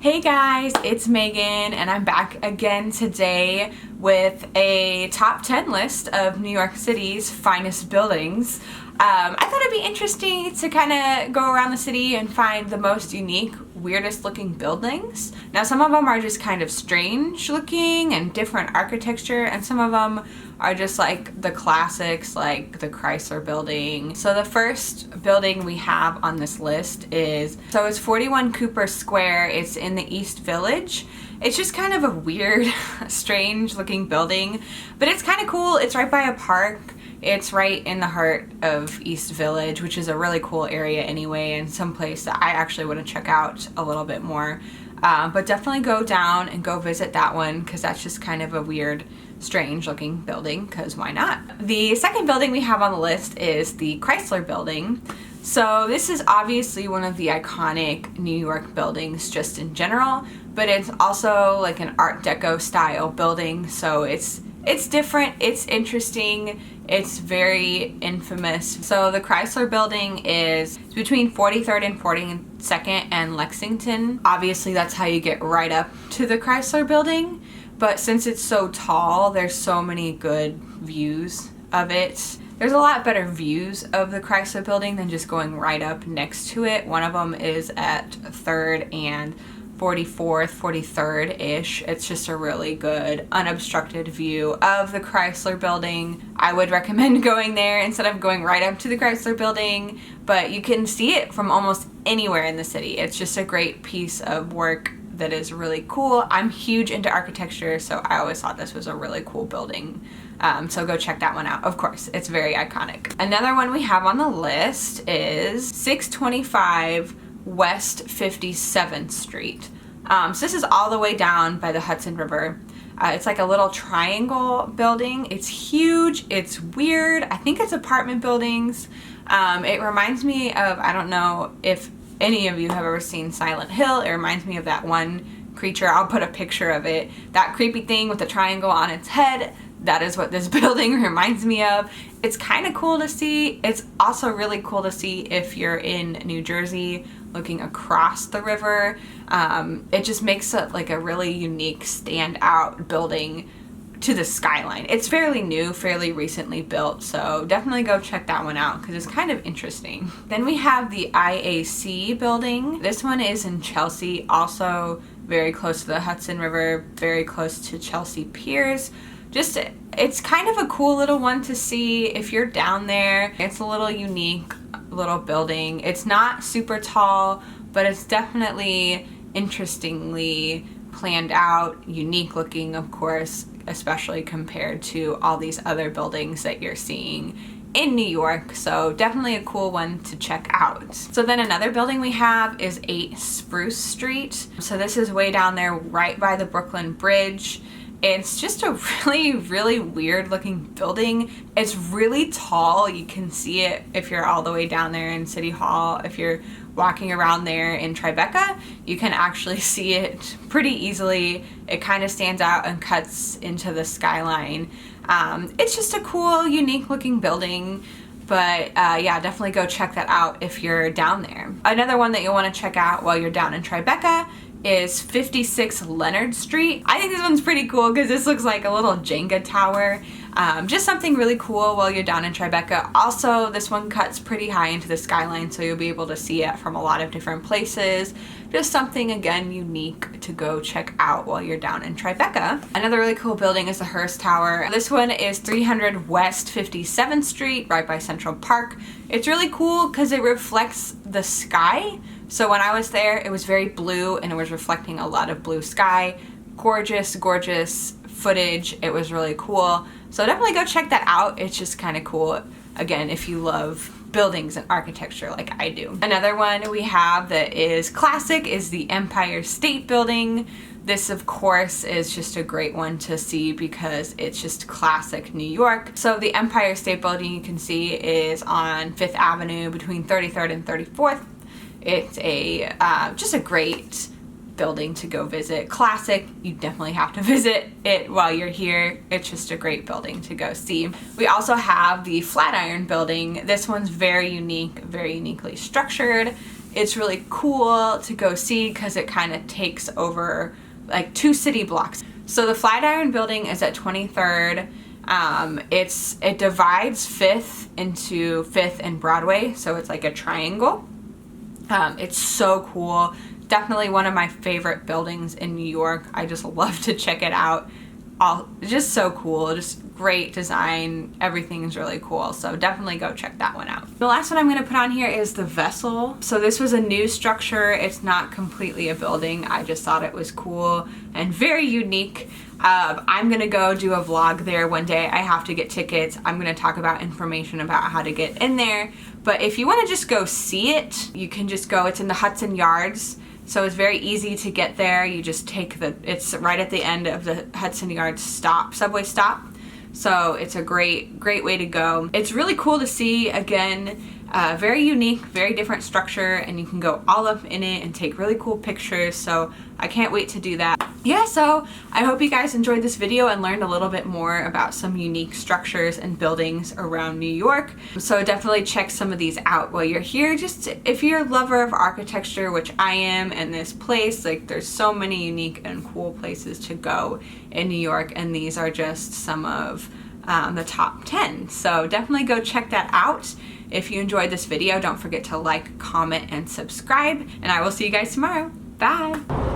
Hey guys, it's Megan and I'm back again today with a top 10 list of New York City's finest buildings. I thought it'd be interesting to kind of go around the city and find the most unique, weirdest looking buildings. Now some of them are just kind of strange looking and different architecture, and some of them are just like the classics like the Chrysler Building. So the first building we have on this list it's 41 Cooper Square. It's in the East Village. It's just kind of a weird, strange looking building, but it's kind of cool. It's right by a park. It's right in the heart of East Village, which is a really cool area anyway, and someplace that I actually want to check out a little bit more. But definitely go down and go visit that one, because that's just kind of a weird, strange looking building, because why not? The second building we have on the list is the Chrysler Building. So this is obviously one of the iconic New York buildings just in general, but it's also like an Art Deco style building, so it's different, it's interesting, it's very infamous. So the Chrysler Building is between 43rd and 42nd and Lexington. Obviously that's how you get right up to the Chrysler Building, but since it's so tall, there's so many good views of it. There's a lot better views of the Chrysler Building than just going right up next to it. One of them is at 3rd and 44th, 43rd-ish. It's just a really good unobstructed view of the Chrysler Building. I would recommend going there instead of going right up to the Chrysler Building, but you can see it from almost anywhere in the city. It's just a great piece of work that is really cool. I'm huge into architecture, so I always thought this was a really cool building. So go check that one out. Of course, it's very iconic. Another one we have on the list is 625 West 57th Street. So this is all the way down by the Hudson River. It's like a little triangle building. It's huge, it's weird. I think it's apartment buildings. It reminds me of, I don't know if any of you have ever seen Silent Hill. It reminds me of that one creature. I'll put a picture of it. That creepy thing with the triangle on its head. That is what this building reminds me of. It's kind of cool to see. It's also really cool to see if you're in New Jersey looking across the river. It just makes it like a really unique standout building to the skyline. It's fairly new, fairly recently built, so definitely go check that one out because it's kind of interesting. Then we have the IAC Building. This one is in Chelsea, also very close to the Hudson River, very close to Chelsea Piers. It's kind of a cool little one to see if you're down there. It's a little unique little building. It's not super tall, but it's definitely interestingly planned out, unique looking, of course, especially compared to all these other buildings that you're seeing in New York. So definitely a cool one to check out. So then another building we have is 8 Spruce Street. So this is way down there right by the Brooklyn Bridge. It's just a really, really weird looking building. It's really tall. You can see it if you're all the way down there in City Hall. If you're walking around there in Tribeca, you can actually see it pretty easily. It kind of stands out and cuts into the skyline. It's just a cool, unique looking building. But yeah, definitely go check that out if you're down there. Another one that you'll want to check out while you're down in Tribeca is 56 Leonard Street. I think this one's pretty cool because this looks like a little Jenga tower. Just something really cool while you're down in Tribeca. Also, this one cuts pretty high into the skyline, so you'll be able to see it from a lot of different places. Just something, again, unique to go check out while you're down in Tribeca. Another really cool building is the Hearst Tower. This one is 300 West 57th Street, right by Central Park. It's really cool because it reflects the sky. So when I was there, it was very blue and it was reflecting a lot of blue sky. Gorgeous, gorgeous footage. It was really cool. So definitely go check that out. It's just kind of cool, again, if you love buildings and architecture like I do. Another one we have that is classic is the Empire State Building. This, of course, is just a great one to see because it's just classic New York. So the Empire State Building, you can see, is on 5th Avenue between 33rd and 34th. It's just a great building to go visit. Classic, you definitely have to visit it while you're here. It's just a great building to go see. We also have the Flatiron Building. This one's very unique, very uniquely structured. it's really cool to go see because it kind of takes over like 2 city blocks. So the Flatiron Building is at 23rd. It divides 5th into 5th and Broadway, so it's like a triangle. It's so cool. Definitely one of my favorite buildings in New York. I just love to check it out. Just so cool, just great design, everything is really cool, so definitely go check that one out. The last one I'm going to put on here is the Vessel. So this was a new structure. It's not completely a building. I just thought it was cool and very unique. I'm going to go do a vlog there one day. I have to get tickets. I'm going to talk about information about how to get in there, but if you want to just go see it, you can just go. It's in the Hudson Yards. So it's very easy to get there. You just take it's right at the end of the Hudson Yards subway stop. So it's a great way to go. It's really cool to see, again, very unique, very different structure, and you can go all up in it and take really cool pictures. So I can't wait to do that. Yeah, so I hope you guys enjoyed this video and learned a little bit more about some unique structures and buildings around New York. So definitely check some of these out while you're here. Just if you're a lover of architecture, which I am, and this place, like there's so many unique and cool places to go in New York, and these are just some of the top 10. So definitely go check that out. If you enjoyed this video, don't forget to like, comment, and subscribe, and I will see you guys tomorrow. Bye!